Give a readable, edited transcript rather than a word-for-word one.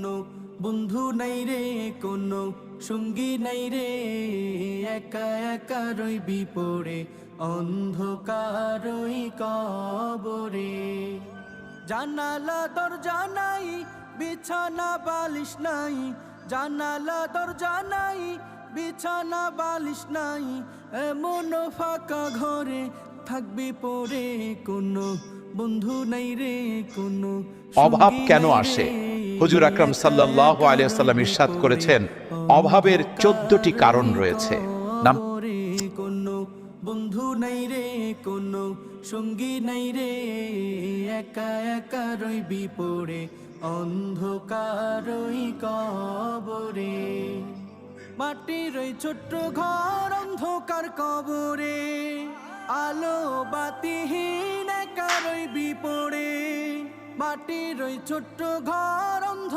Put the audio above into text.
কোনো বন্ধু নাই রে, কোনো সঙ্গী নাই রে, একা একা রইবি পড়ে অন্ধকারই কবরে। জানালা দরজা নাই, বিছানা বালিশ নাই, জানালা দরজা নাই, বিছানা বালিশ নাই, এমন ফাঁকা ঘরে থাকবি পড়ে কোনো বন্ধু নাই রে, কোনো অভাব কেন আসে? হুজুর আকরাম সাল্লাল্লাহু আলাইহি ওয়াসাল্লাম ইরশাদ করেছেন, অভাবের 14টি কারণ রয়েছে। কোনো বন্ধু নাই রে, কোনো সঙ্গী নাই রে, একা একা রইবি পড়ে অন্ধকারই কবরে। মাটির ওই ছোট্ট ঘর অন্ধকার কবরে, আলো বাতিহীন একা রইবি পড়ে। মাটির ওই ছোট্ট ঘর অন্ধকার